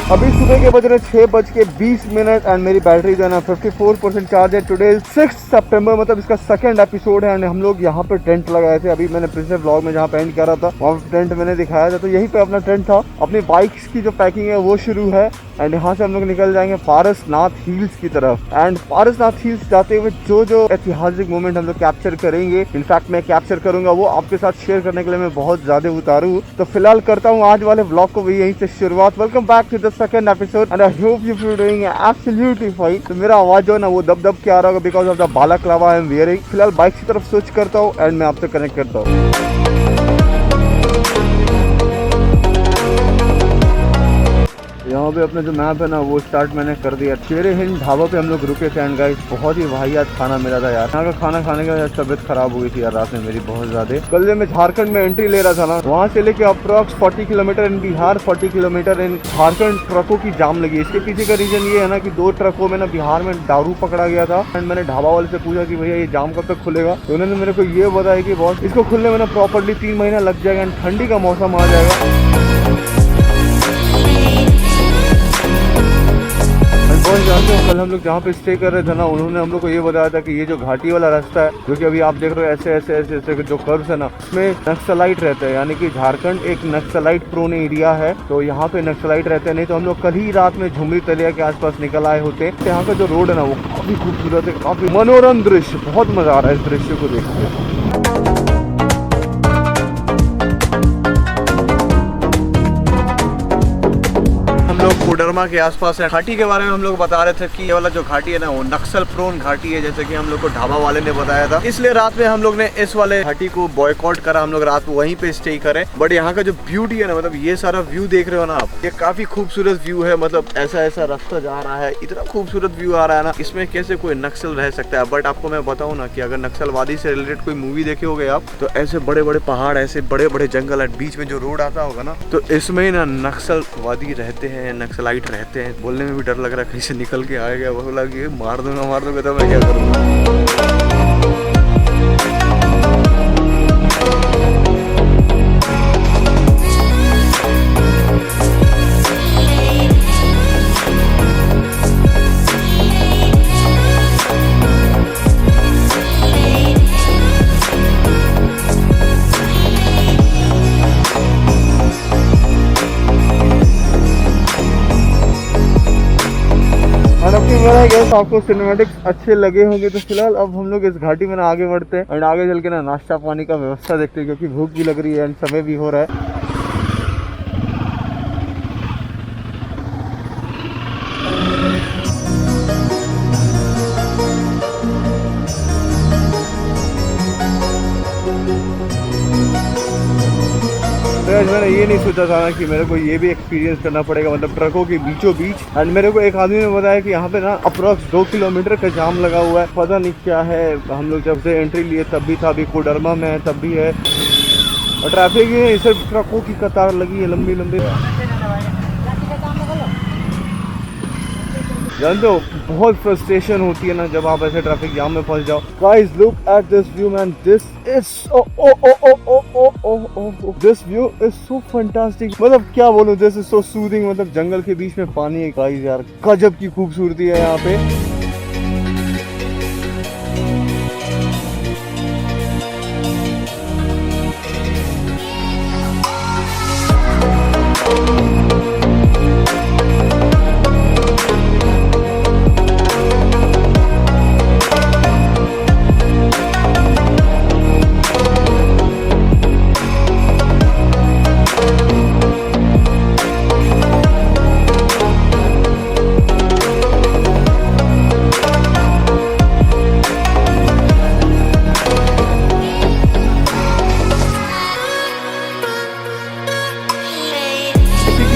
अभी सुबह के बज रहे 6:20 एंड मेरी बैटरी जो है ना 54% चार्ज है। टुडे 6 सितंबर, मतलब इसका सेकंड एपिसोड है। एंड हम लोग यहाँ पे टेंट लगाए थे। अभी मैंने पिछले व्लॉग में जहाँ पे एंड करा था वहाँ पे टेंट मैंने दिखाया था, तो यहीं पे अपना टेंट था। अपनी बाइक्स की जो पैकिंग है वो शुरू है। एंड यहाँ से हम लोग निकल जाएंगे पारसनाथ हिल्स की तरफ। एंड पारसनाथ हिल्स जाते हुए जो ऐतिहासिक मोमेंट हम लोग कैप्चर करेंगे, इनफैक्ट मैं कैप्चर करूंगा, वो आपके साथ शेयर करने के लिए मैं बहुत ज्यादा उतारू हूँ। तो फिलहाल करता हूँ आज वाले व्लॉग को भी यहीं से शुरुआत। Welcome back to the second episode and I hope you feel doing absolutely fine. तो मेरा आवाज जो है ना वो दब के आ रहा होगा because of the balaclava I am wearing. फिलहाल बाइक की तरफ स्विच करता हूँ एंड मैं आपसे कनेक्ट करता हूँ। यहाँ पे अपना जो मैप है ना वो स्टार्ट मैंने कर दिया। शेरे हिंद ढाबा पे हम लोग रुके थे एंड गाइस बहुत ही वाहियात खाना मिला था यार। यहाँ का खाना खाने के बाद तबियत खराब हो गई थी यार रात में मेरी बहुत ज्यादा। कल जब मैं झारखंड में एंट्री ले रहा था ना, वहाँ से लेके अप्रॉक्स 40 किलोमीटर इन बिहार, 40 किलोमीटर इन झारखंड ट्रकों की जाम लगी। इसके पीछे का रीजन ये है ना कि 2 ट्रकों में ना बिहार में दारू पकड़ा गया था। एंड मैंने ढाबा वाले से पूछा कि भैया ये जाम कब तक खुलेगा, तो उन्होंने मेरे को ये बताया कि बॉस इसको खुलने में ना प्रॉपरली 3 महीना लग जाएगा एंड ठंडी का मौसम आ जाएगा। जानते हो कल हम लोग जहाँ पे स्टे कर रहे थे ना, उन्होंने हम लोग को ये बताया था कि ये जो घाटी वाला रास्ता है जो कि अभी आप देख रहे हो ऐसे जो कर्व्स है ना, उसमें नक्सलाइट रहते हैं। यानी कि झारखंड एक नक्सलाइट प्रोन एरिया है, तो यहाँ पे नक्सलाइट रहते हैं। नहीं तो हम लोग कल ही रात में झुमरी तलिया के आसपास निकल आए होते। तो यहाँ का जो रोड है ना वो काफी खूबसूरत है, काफी मनोरम दृश्य, बहुत मजा आ रहा है इस दृश्य को देखते। कोडरमा के आसपास है। घाटी के बारे में हम लोग बता रहे थे कि ये वाला जो घाटी है ना वो नक्सल प्रोन घाटी है, जैसे कि हम लोग को ढाबा वाले ने बताया था। इसलिए रात में हम लोग ने इस वाले घाटी को बॉयकॉट करा, हम लोग रात वहीं पे स्टे करें। बट यहाँ का जो ब्यूटी है ना, मतलब ये सारा व्यू देख रहे हो ना आप, ये काफी खूबसूरत व्यू है। मतलब ऐसा रास्ता जा रहा है, इतना खूबसूरत व्यू आ रहा है ना, इसमें कैसे कोई नक्सल रह सकता है। बट आपको मैं बताऊँ ना कि अगर नक्सलवादी से रिलेटेड कोई मूवी देखे होगे आप, तो ऐसे बड़े बड़े पहाड़, ऐसे बड़े बड़े जंगल है, बीच में जो रोड आता होगा ना, तो इसमें ना नक्सलवादी रहते हैं, नक्सलाइट रहते हैं। बोलने में भी डर लग रहा है कहीं से निकल के आएगा, बोला कि मार दूंगा तो मैं क्या करूँगा। आपको सिनेमैटिक्स अच्छे लगे होंगे तो फिलहाल अब हम लोग इस घाटी में ना आगे बढ़ते हैं एंड आगे चल के ना नाश्ता पानी का व्यवस्था देखते हैं, क्योंकि भूख भी लग रही है एंड समय भी हो रहा है। मैंने ये नहीं सोचा था कि मेरे को ये भी एक्सपीरियंस करना पड़ेगा, मतलब ट्रकों के बीचों बीच। एंड मेरे को एक आदमी ने बताया कि यहाँ पे ना अप्रॉक्स 2 किलोमीटर का जाम लगा हुआ है, पता नहीं क्या है। हम लोग जब से एंट्री लिए तब भी था, अभी कोडरमा में है तब भी है, और ट्रैफिक है, सिर्फ ट्रकों की कतार लगी है लंबी लंबी। जानते हो बहुत फ्रस्ट्रेशन होती है ना जब आप ऐसे ट्रैफिक जाम में फंस जाओ। Guys look at this view man, this is this view is so fantastic. मतलब क्या बोलूं, दिस इज सो सूदिंग। मतलब जंगल के बीच में पानी है गाइस, यार गजब की खूबसूरती है यहाँ पे।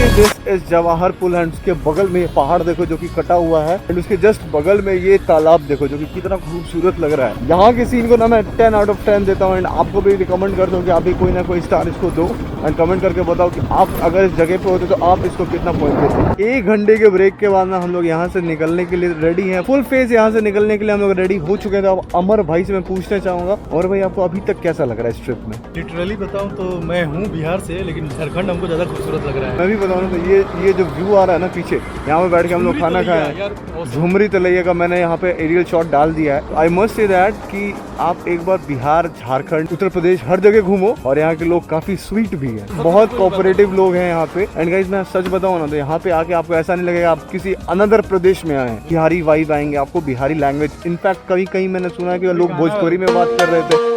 देखिए this is Jawahar Pul and उसके बगल में पहाड़ देखो जो कि कटा हुआ है एंड उसके जस्ट बगल में ये तालाब देखो जो कि कितना खूबसूरत लग रहा है। यहाँ के सीन को ना मैं 10 आउट ऑफ 10 देता हूँ एंड आपको भी रिकमेंड करता हूँ कि आप भी कोई ना कोई स्टार इसको दो एंड कमेंट करके बताओ कि आप अगर इस जगह पे होते तो आप इसको कितना पॉइंट देते। 1 घंटे के ब्रेक के बाद ना हम लोग यहाँ से निकलने के लिए रेडी हैं, फुल फेस यहाँ से निकलने के लिए हम लोग रेडी हो चुके हैं। तो अब अमर भाई से मैं पूछना चाहूंगा, और भाई आपको अभी तक कैसा लग रहा है इस ट्रिप में? लिटरली बताऊं तो मैं हूं बिहार से, लेकिन झारखंड हमको ज्यादा खूबसूरत लग रहा है। मैं भी बताऊँ तो ये जो व्यू आ रहा है ना पीछे, यहाँ पे बैठ के हम लोग खाना खाए, झुमरी तलैया का मैंने यहाँ पे एरियल शॉट डाल दिया है। आई मस्ट से दैट कि आप एक बार बिहार, झारखंड, उत्तर प्रदेश हर जगह घूमो और यहाँ के लोग काफी स्वीट भी हैं, बहुत कोऑपरेटिव लोग हैं यहाँ पे। एंड गाइस मैं सच बताऊँ ना तो यहाँ पे आके आपको ऐसा नहीं लगेगा आप किसी अनदर प्रदेश में आए हैं। बिहारी वाइब आएंगे आपको, बिहारी लैंग्वेज, इनफैक्ट कहीं कहीं मैंने सुना है कि लोग भोजपुरी में बात कर रहे थे।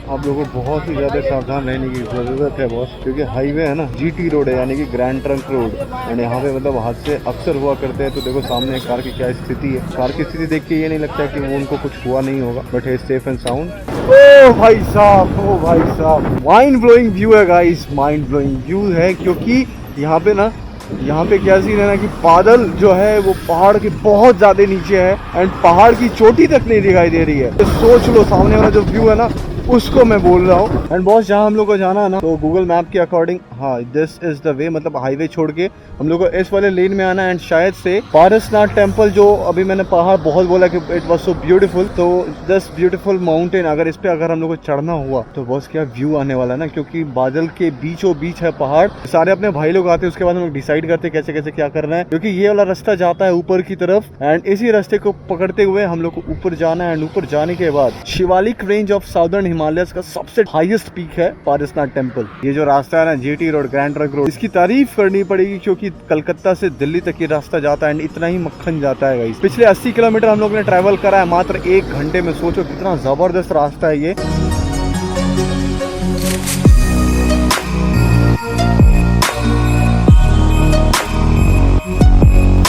आप लोगों को बहुत ही ज़्यादा सावधान रहने की ज़रूरत है बॉस, क्योंकि हाईवे है ना, जीटी रोड है यानी कि ग्रैंड ट्रंक रोड, और यहाँ पे मतलब हादसे अक्सर हुआ करते हैं। तो देखो सामने कार की क्या स्थिति है, कार की स्थिति देख के ये नहीं लगता है कि वो उनको कुछ हुआ नहीं होगा, बट है सेफ एंड साउंड। ओ भाई साहब, माइंड ब्लोइंग व्यू है गाइस, माइंड ब्लोइंग व्यू है, क्योंकि यहाँ पे क्या सीन है ना कि बादल जो है वो पहाड़ के बहुत ज्यादा नीचे है एंड पहाड़ की चोटी तक नहीं दिखाई दे रही है। तो सोच लो सामने वाला जो व्यू है ना उसको मैं बोल रहा हूँ। एंड बॉस जहाँ हम लोग को जाना है ना, तो गूगल मैप के अकॉर्डिंग हाँ दिस इज द वे, मतलब हाईवे छोड़ के हम लोग को इस वाले लेन में आना है। एंड शायद से पारसनाथ टेम्पल, जो अभी मैंने पहाड़ बहुत बोला कि इट वाज सो ब्यूटीफुल, तो दिस ब्यूटीफुल माउंटेन अगर इस पे अगर हम लोग को चढ़ना हुआ तो बॉस क्या व्यू आने वाला है ना, क्योंकि बादल के बीचों बीच है पहाड़। सारे अपने भाई लोग आते हैं, उसके बाद हम लोग डिसाइड करते कैसे कैसे क्या करना है, क्योंकि ये वाला रास्ता जाता है ऊपर की तरफ एंड इसी रास्ते को पकड़ते हुए हम लोग को ऊपर जाना है। एंड ऊपर जाने के बाद Shivalik range of southern Himalayas का सबसे हाईएस्ट पीक है पारसनाथ टेम्पल। ये जो रास्ता है ना, GT road, grand trunk road, इसकी तारीफ करनी पड़ेगी, क्योंकि कलकत्ता से दिल्ली तक ये रास्ता जाता है एंड इतना ही मक्खन जाता है गाइस। पिछले 80 किलोमीटर हम लोग ने ट्रैवल करा है मात्र 1 घंटे में। सोचो कितना जबरदस्त रास्ता है ये।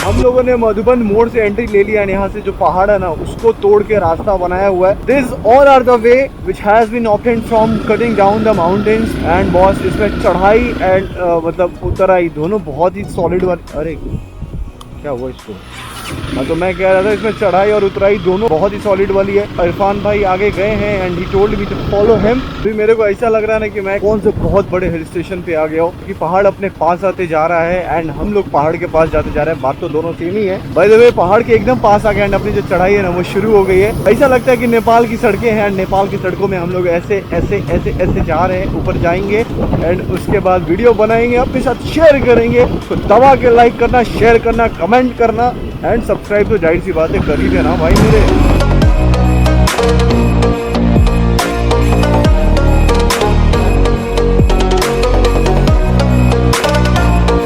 हम लोगों ने मधुबन मोड़ से एंट्री ले लिया, यहाँ से जो पहाड़ है ना उसको तोड़ के रास्ता बनाया हुआ है। This all are the way which has been obtained from cutting down the mountains. And boss इसमें चढ़ाई एंड मतलब उतराई दोनों बहुत ही सॉलिड वाली। अरे क्या हुआ इसको? हाँ, तो मैं कह रहा था इसमें चढ़ाई और उतराई दोनों बहुत ही सॉलिड वाली है। इरफान भाई आगे गए हैं and he told me to follow him. भी मेरे को ऐसा लग रहा है ना कि मैं कौन से बहुत बड़े हिल स्टेशन पे आ गया हूँ, कि पहाड़ अपने पास आते जा रहा है एंड हम लोग पहाड़ के पास जाते जा रहे हैं। बात तो दोनों सेम ही है। बाय द वे पहाड़ के एकदम पास आ गए एंड अपनी जो चढ़ाई है ना वो शुरू हो गई है। ऐसा लगता है कि नेपाल की सड़कें हैं एंड नेपाल की सड़कों में हम लोग ऐसे ऐसे ऐसे ऐसे जा रहे हैं। ऊपर जाएंगे एंड उसके बाद वीडियो बनाएंगे, अपने साथ शेयर करेंगे। तो दबा के लाइक करना, शेयर करना, कमेंट करना एंड सब्सक्राइब तो जाहिर सी बात है कर ही देना भाई मेरे।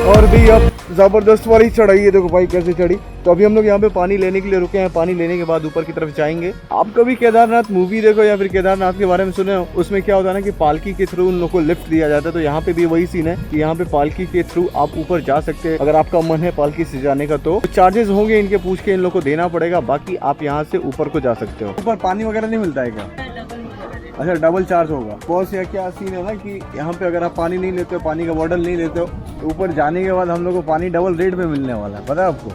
और भी अब जबरदस्त वाली चढ़ाई है, देखो भाई कैसे चढ़ी। तो अभी हम लोग यहाँ पे पानी लेने के लिए रुके हैं। पानी लेने के बाद ऊपर की तरफ जाएंगे। आप कभी केदारनाथ मूवी देखो या फिर केदारनाथ के बारे में सुने हो, उसमें क्या होता है ना कि पालकी के थ्रू उन लोग को लिफ्ट दिया जाता है। तो यहाँ पे भी वही सीन है कि यहाँ पे पालकी के थ्रू आप ऊपर जा सकते हैं। अगर आपका मन है पालकी से जाने का तो चार्जेस होंगे इनके, पूछ के इन लोग को देना पड़ेगा। बाकी आप यहाँ से ऊपर को जा सकते हो। ऊपर पानी वगैरह नहीं मिलता है क्या? अच्छा, डबल चार्ज होगा। बॉस यह क्या सीन है ना कि यहाँ पे अगर आप पानी नहीं लेते हो, पानी का बॉटल नहीं लेते हो, तो ऊपर जाने के बाद हम लोग को पानी डबल रेट में मिलने वाला है, पता है आपको?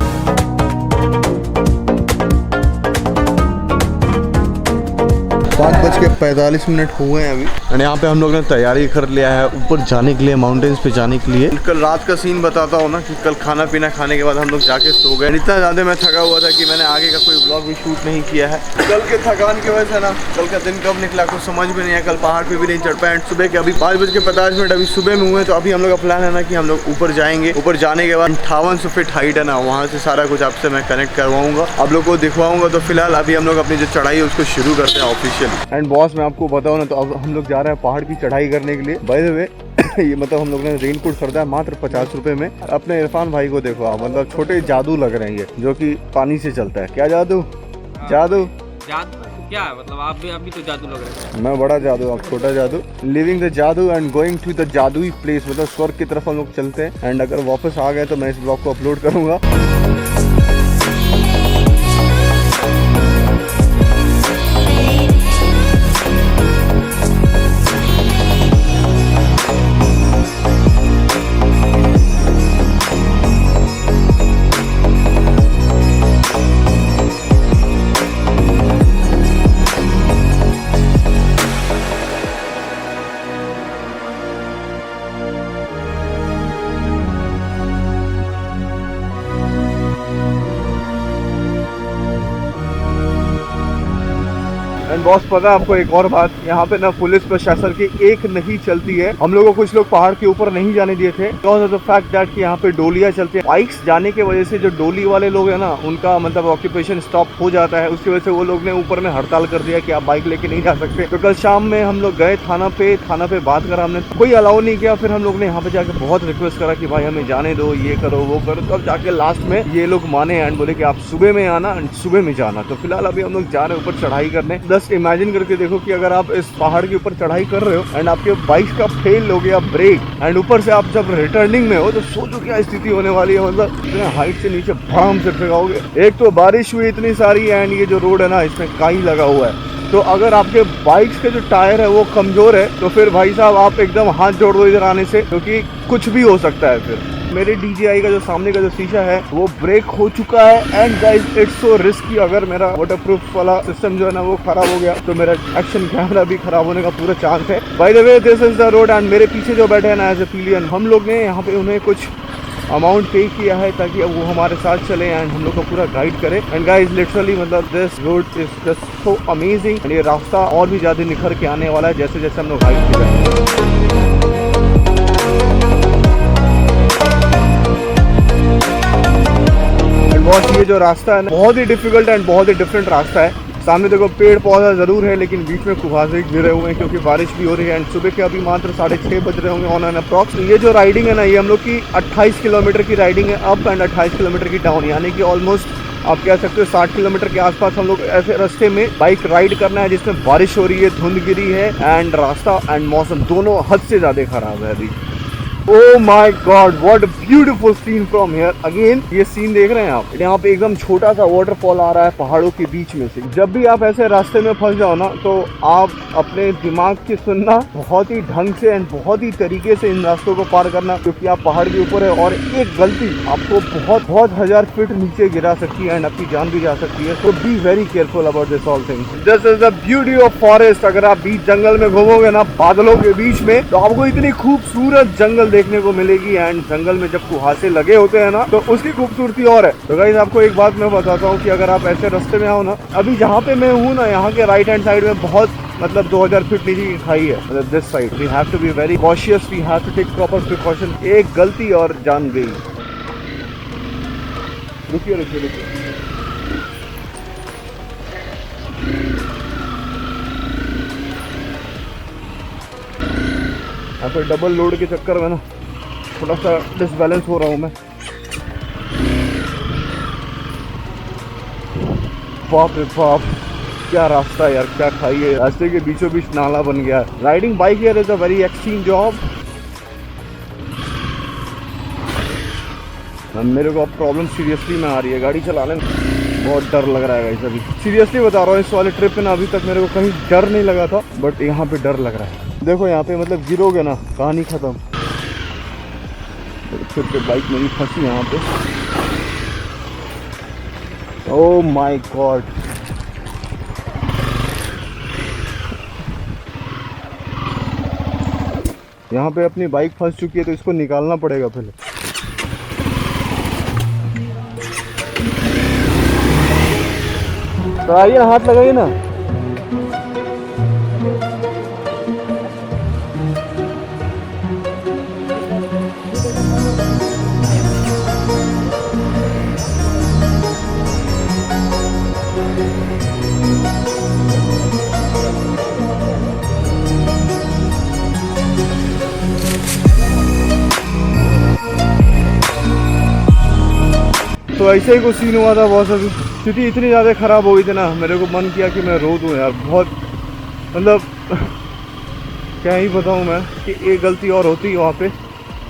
5:45 हुए हैं अभी और यहाँ पे हम लोग ने तैयारी कर लिया है ऊपर जाने के लिए, माउंटेन्स पे जाने के लिए। कल रात का सीन बताता हूँ ना कि कल खाना पीना खाने के बाद हम लोग जाके सो गए। इतना ज़्यादा मैं थका हुआ था कि मैंने आगे का कोई व्लॉग भी शूट नहीं किया है। कल के थकान की वजह से ना कल का दिन कब निकला कुछ समझ में नहीं आया। कल पहाड़ पे भी नहीं चढ़ पाए। सुबह के अभी 5:50 अभी सुबह में हुए। तो अभी हम लोग का प्लान है ना कि हम लोग ऊपर जाएंगे। ऊपर जाने के बाद 5800 फीट हाइट है ना, वहाँ से सारा कुछ आपसे मैं कनेक्ट करवाऊंगा, आप लोग को दिखवाऊंगा। तो फिलहाल अभी हम लोग अपनी जो चढ़ाई है उसको शुरू करते हैं ऑफिशियल। एंड बॉस मैं आपको बताऊँ ना, तो अब हम लोग जा रहे हैं पहाड़ की चढ़ाई करने के लिए। बाय द वे ये मतलब हम लोग ने रेनकोट खरीदा है मात्र 50 रुपए में। अपने इरफान भाई को देखो आप, मतलब छोटे जादू लग रहे हैं ये, जो कि पानी से चलता है। क्या जादू? जादू क्या मतलब आप भी तो जादू लग रहे हैं। मैं बड़ा जादू, आप छोटा जादू। लिविंग द जादू एंड गोइंग टू द जादुई प्लेस, मतलब स्वर्ग की तरफ हम लोग चलते हैं। एंड अगर वापस आ गए तो मैं इस ब्लॉग को अपलोड करूंगा। एंड बॉस, पता है आपको एक और बात, यहाँ पे ना पुलिस प्रशासन की एक नहीं चलती है। हम लोगों को कुछ लोग पहाड़ के ऊपर नहीं जाने दिए थे because of the fact that कि यहाँ पे डोलियां चलती है। बाइक्स जाने की वजह से जो डोली वाले लोग हैं ना, उनका मतलब ऑक्यूपेशन स्टॉप हो जाता है। उसकी वजह से वो लोग ने ऊपर में हड़ताल कर दिया कि आप बाइक लेके नहीं जा सकते। तो कल शाम में हम लोग गए थाना पे बात करा, हमने कोई अलाउ नहीं किया। फिर हम लोग ने यहाँ पे जाके बहुत रिक्वेस्ट करा कि भाई हमें जाने दो, ये करो वो करो। तब जाके लास्ट में ये लोग माने एंड बोले कि आप सुबह में आना एंड सुबह में जाना। तो फिलहाल अभी हम लोग जा रहे हैं ऊपर चढ़ाई करने। बस इमेजिन करके देखो कि अगर आप इस पहाड़ के ऊपर चढ़ाई कर रहे हो एंड आपके बाइक का फेल हो गया ब्रेक, एंड ऊपर से आप जब रिटर्निंग में हो तो सोचो क्या स्थिति होने वाली है। मतलब इतने हाइट से नीचे भड़ाम से फेंकाओगे। एक तो बारिश हुई इतनी सारी एंड ये जो रोड है ना, इसमें काई लगा हुआ है। तो अगर आपके बाइक्स के जो टायर है वो कमजोर है तो फिर भाई साहब आप एकदम हाथ जोड़ दो इधर आने से, क्योंकि कुछ भी हो सकता है। फिर मेरे DJI का जो सामने का जो शीशा है वो ब्रेक हो चुका है and guys it's so risky. अगर मेरा वाटरप्रूफ वाला सिस्टम जो है ना वो खराब हो गया तो मेरा एक्शन कैमरा भी खराब होने का पूरा चांस है। By the way, this is the road and मेरे पीछे जो बैठे हैं ना एज ए पिलियन, हम लोग ने यहाँ पे उन्हें कुछ अमाउंट पे किया है ताकि अब वो हमारे साथ चले एंड हम लोग को पूरा गाइड करे। एंड गाइस लिटरली मतलब this road is just so amazing and ये रास्ता और भी ज्यादा निखर के आने वाला है जैसे जैसे हम लोग गाइड कर रहे हैं। बॉस, ये जो रास्ता है ना बहुत ही डिफिकल्ट एंड बहुत ही डिफरेंट रास्ता है। सामने देखो पेड़ पौधा जरूर है लेकिन बीच में कुहासे गिरे हुए हैं क्योंकि बारिश भी हो रही है एंड सुबह के अभी मात्र 6:30 बज रहे होंगे ऑन एन अप्रॉक्स। ये जो राइडिंग है ना, ये हम लोग की 28 किलोमीटर की राइडिंग है अप एंड 28 किलोमीटर की डाउन, यानी कि ऑलमोस्ट आप कह सकते हो 60 किलोमीटर के आसपास हम लोग ऐसे रास्ते में बाइक राइड करना है जिसमें बारिश हो रही है, धुंध गिरी है एंड रास्ता एंड मौसम दोनों हद से ज्यादा खराब है अभी। Oh my God, what a beautiful scene from here. Again, ये सीन देख रहे हैं आप, यहाँ पे एकदम छोटा सा वाटरफॉल आ रहा है पहाड़ों के बीच में से। जब भी आप ऐसे रास्ते में फंस जाओ ना तो आप अपने दिमाग की सुनना बहुत ही ढंग से एंड बहुत ही तरीके से इन रास्तों को पार करना, क्योंकि आप पहाड़ के ऊपर है और एक गलती आपको बहुत हजार फीट नीचे गिरा सकती है एंड आपकी जान भी जा सकती है। तो be very careful about this all things. This is the beauty of forest. अगर आप बीच जंगल में घूमोगे ना बादलों के बीच में तो आपको इतनी खूबसूरत जंगल देखने को मिलेगी एंड जंगल में जब कुहासे लगे होते हैं ना तो उसकी खूबसूरती और है। तो गाइस आपको एक बात मैं बताता हूँ कि अगर आप ऐसे रास्ते में आओ ना, अभी जहाँ पे मैं हूँ ना यहाँ के राइट हैंड साइड में बहुत मतलब 2000 फीट नीचे की खाई है। मतलब this side we have to be very cautious, we have to take proper precaution. एक गलती और जान गई। रुकिए रुकिए रुकिए, यहाँ पे डबल लोड के चक्कर में ना थोड़ा सा डिसबैलेंस हो रहा हूँ मैं। बाप रे बाप, क्या रास्ता है यार, क्या खाई है। रास्ते के बीचों बीच नाला बन गया है। Riding bike here is a very extreme job. मेरे को अब प्रॉब्लम सीरियसली में आ रही है गाड़ी चलाने में, बहुत डर लग रहा है गाइस। अभी सीरियसली बता रहा हूँ, इस वाले ट्रिप पे ना अभी तक मेरे को कहीं डर नहीं लगा था बट यहाँ पे डर लग रहा है। देखो यहाँ पे मतलब गिरोगे ना कहानी खत्म। फिर से बाइक मेरी फंसी यहाँ पे। ओह माय गॉड, यहाँ पे अपनी बाइक फंस चुकी है तो इसको निकालना पड़ेगा पहले। तो आइए हाथ लगाइए ना। तो ऐसे ही कुछ सीन हुआ था बॉस अभी। स्थिति इतनी ज़्यादा ख़राब हो गई थी ना, मेरे को मन किया कि मैं रो दूँ यार। बहुत मतलब क्या ही बताऊँ मैं कि एक गलती और होती है वहाँ पे।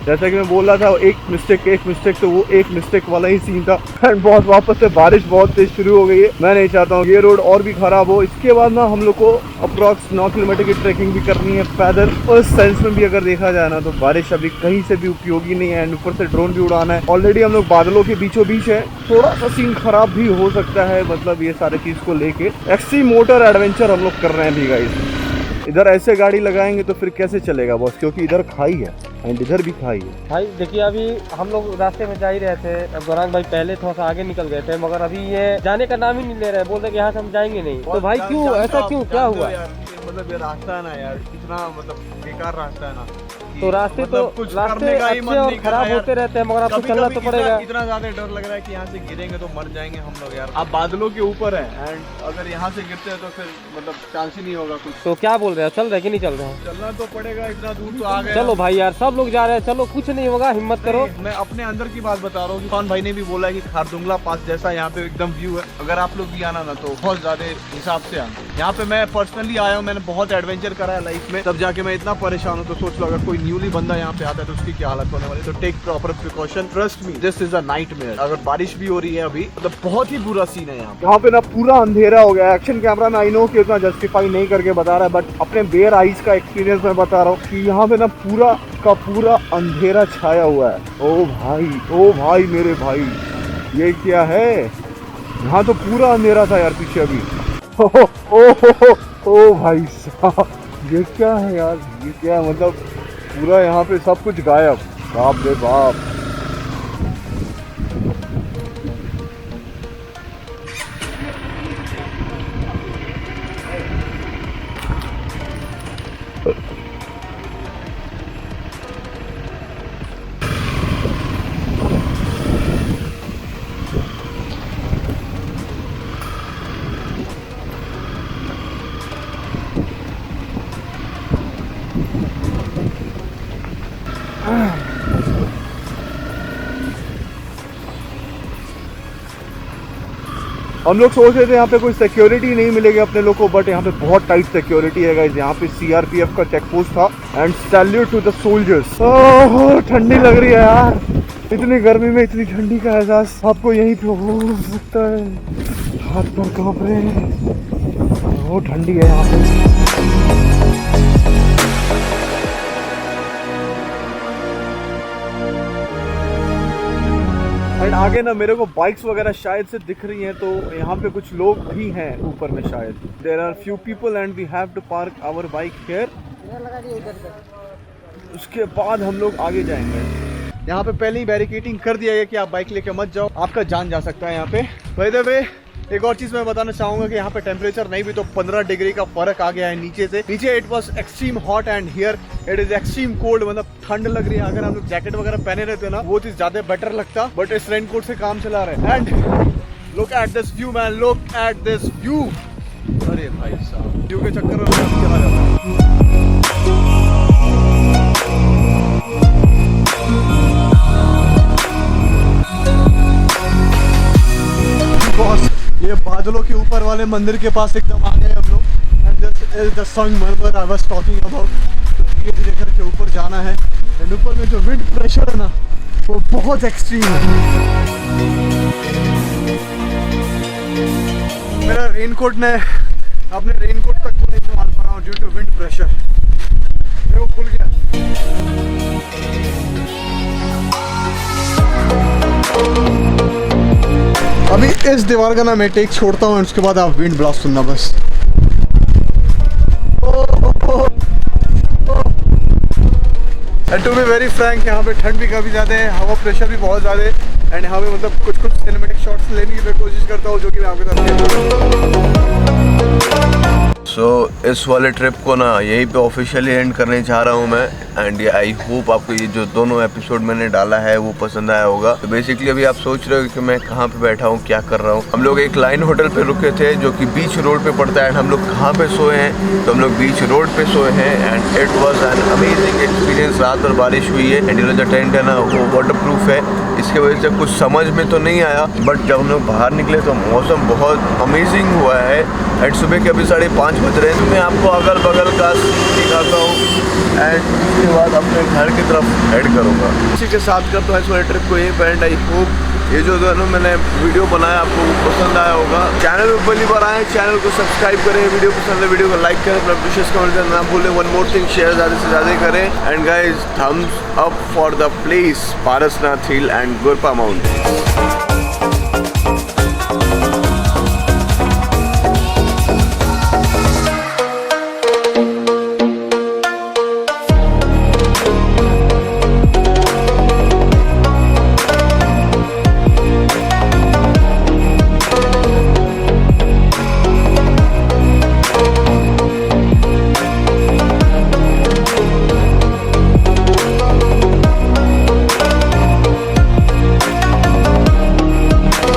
जैसा कि मैं बोल रहा था, एक मिस्टेक तो वो एक मिस्टेक वाला ही सीन था। एंड बहुत वापस से बारिश बहुत तेज शुरू हो गई है। मैं नहीं चाहता हूँ ये रोड और भी ख़राब हो। इसके बाद ना हम लोग को अप्रॉक्स 9 किलोमीटर की ट्रैकिंग भी करनी है पैदल। उस सेंस में भी अगर देखा जाए ना तो बारिश अभी कहीं से भी उपयोगी नहीं है। एंड ऊपर से ड्रोन भी उड़ाना है। ऑलरेडी हम लोग बादलों के बीचों बीच है, थोड़ा सा सीन खराब भी हो सकता है। मतलब ये सारी चीज़ को लेके एक्सट्रीम मोटर एडवेंचर हम लोग कर रहे हैं अभी गाइस। इधर ऐसे गाड़ी लगाएंगे तो फिर कैसे चलेगा बॉस, क्योंकि इधर खाई है एंड इधर भी खाई है। भाई देखिए, अभी हम लोग रास्ते में जा ही रहे थे। अब गौरांग भाई पहले थोड़ा सा आगे निकल गए थे, मगर अभी ये जाने का नाम ही नहीं ले रहे। बोल रहे कि यहाँ से हम जाएंगे नहीं। तो भाई क्यों ऐसा, क्यों क्या हुआ? मतलब ये रास्ता है ना यार, इतना मतलब बेकार रास्ता है ना। तो रास्ते मतलब तो कुछ रास्ते करने का ही मन अच्छे और नहीं कर रहा खराब यार। होते रहते हैं, मगर आपको कभी चलना कभी तो पड़ेगा। इतना ज्यादा डर लग रहा है कि यहाँ से गिरेंगे तो मर जाएंगे हम लोग यार। आप बादलों के ऊपर है एंड अगर यहाँ से गिरते हैं तो फिर मतलब चांस ही नहीं होगा कुछ। तो क्या बोल रहे हैं, चल रहे कि नहीं चल रहे हैं? चलना तो पड़ेगा, इतना दूर तो आ गए। चलो भाई यार, सब लोग जा रहे हैं, चलो कुछ नहीं होगा, हिम्मत करो। मैं अपने अंदर की बात बता रहा हूँ। खान भाई ने भी बोला है कि खारदुंगला पास जैसा यहाँ पे एकदम व्यू है। अगर आप लोग भी आना ना तो बहुत ज्यादा हिसाब से आना। यहाँ पे मैं पर्सनली आया हूँ, मैंने बहुत एडवेंचर करा है लाइफ में, तब जाके मैं इतना परेशान हूँ। तो सोच लो अगर कोई न्यूली बंदा यहाँ पे आता है तो उसकी क्या हालत होने वाली। तो take proper precaution, trust me, this is a nightmare. अगर बारिश भी हो रही है अभी मतलब बहुत ही बुरा सीन है यहाँ पे ना पूरा अंधेरा हो गया। एक्शन कैमरा में आई नो कि उतना जस्टिफाई नहीं करके बता रहा है, बट अपने बेयर आइज का एक्सपीरियंस मैं बता रहा हूँ कि यहाँ पे ना पूरा का पूरा अंधेरा छाया हुआ है। ओ भाई मेरे भाई, ये क्या है? यहाँ तो पूरा अंधेरा था यार पीछे अभी। ओ भाई साहब, ये क्या है यार? ये क्या मतलब पूरा यहाँ पे सब कुछ गायब। बाप रे बाप। हम लोग सोच रहे थे यहाँ पे कोई सिक्योरिटी नहीं मिलेगी अपने लोग को, बट यहाँ पे बहुत टाइट सिक्योरिटी है गाइस। यहाँ पे सीआरपीएफ का चेक पोस्ट था। And salute to the soldiers. Oh ठंडी लग रही है यार, इतनी गर्मी में इतनी ठंडी का एहसास आपको यहीं पे हो सकता है। हाथ पर कांप रहे हैं, बहुत ठंडी है यहाँ पे। एंड आगे ना मेरे को बाइक्स वगैरह शायद से दिख रही हैं, तो यहाँ पे कुछ लोग भी हैं ऊपर में शायद। There are few people and we have to park our bike here. उसके बाद हम लोग आगे जाएंगे। यहाँ पे पहले ही बैरिकेडिंग कर दिया है कि आप बाइक लेके मत जाओ, आपका जान जा सकता है यहाँ पे। बाय द वे एक और चीज मैं बताना चाहूंगा कि यहाँ पे टेम्परेचर नहीं भी तो 15 डिग्री का फर्क आ गया है नीचे से। नीचे it was extreme hot and here it is extreme cold, मतलब ठंड लग रही है। अगर हम लोग जैकेट वगैरह पहने रहते ना वो चीज ज्यादा बेटर लगता, बट इस रेनकोट से काम चला रहे हैं। And look at this view man, look at this view. अरे भाई साहब, व्यू के चक्कर में चला जाता है। ये बादलों के ऊपर वाले मंदिर के पास एकदम आ गए हम लोग। एंड दिस इज द संगमरमर आई वाज टॉकिंग अबाउट। धीरे धीरे करके ऊपर जाना है। एंड ऊपर में जो विंड प्रेशर है ना वो बहुत एक्सट्रीम है। मेरा रेनकोट ने अपने रेनकोट तक को नहीं संभाल पा रहा हूँ ड्यू टू विंड प्रेशर। मेरे को खुल गया। अभी इस दीवार का ना मैं टेक छोड़ता हूँ, उसके बाद आप विंड ब्लास्ट सुनना बस। And to be very frank, यहाँ पे ठंड भी काफ़ी ज़्यादा है, हवा प्रेशर भी बहुत ज़्यादा है। एंड यहाँ पे मतलब कुछ सिनेमैटिक शॉट्स लेने की मैं कोशिश करता हूँ जो कि मैं आपके साथ। सो इस वाले ट्रिप को ना यहीं पे ऑफिशियली एंड करने जा रहा हूँ मैं। एंड आई होप आपको ये जो दोनों एपिसोड मैंने डाला है वो पसंद आया होगा। तो बेसिकली अभी आप सोच रहे हो कि मैं कहाँ पे बैठा हूँ, क्या कर रहा हूँ। हम लोग एक लाइन होटल पे रुके थे जो कि बीच रोड पे पड़ता है। एंड हम लोग कहाँ पे सोए हैं, तो हम लोग बीच रोड पे सोए हैं। And it was an amazing experience. रात भर बारिश हुई है एंड जो टेंट है ना वो वाटर प्रूफ है, इसके वजह से कुछ समझ में तो नहीं आया। बट जब हम लोग बाहर निकले तो मौसम बहुत अमेजिंग हुआ है। एंड सुबह के अभी 5:30 बज रहे हैं। तो मैं आपको अगल बगल का दिखाता हूँ एंड उसके बाद अपने घर की तरफ हेड करूँगा। इसी के साथ करता हूँ इस वाले ट्रिप को यहीं पर एंड। आई होप ये जो दोनों मैंने वीडियो बनाया आपको पसंद आया होगा। चैनल पर पहली बार आए, चैनल को सब्सक्राइब करें। वीडियो पसंद है वीडियो को लाइक करें, अपना विशेष कमेंट करना ना भूलें। वन मोर थिंग, शेयर ज़्यादा से ज़्यादा करें। And guys thumbs up for the place Parasnath hill and गोरपा माउंटेन।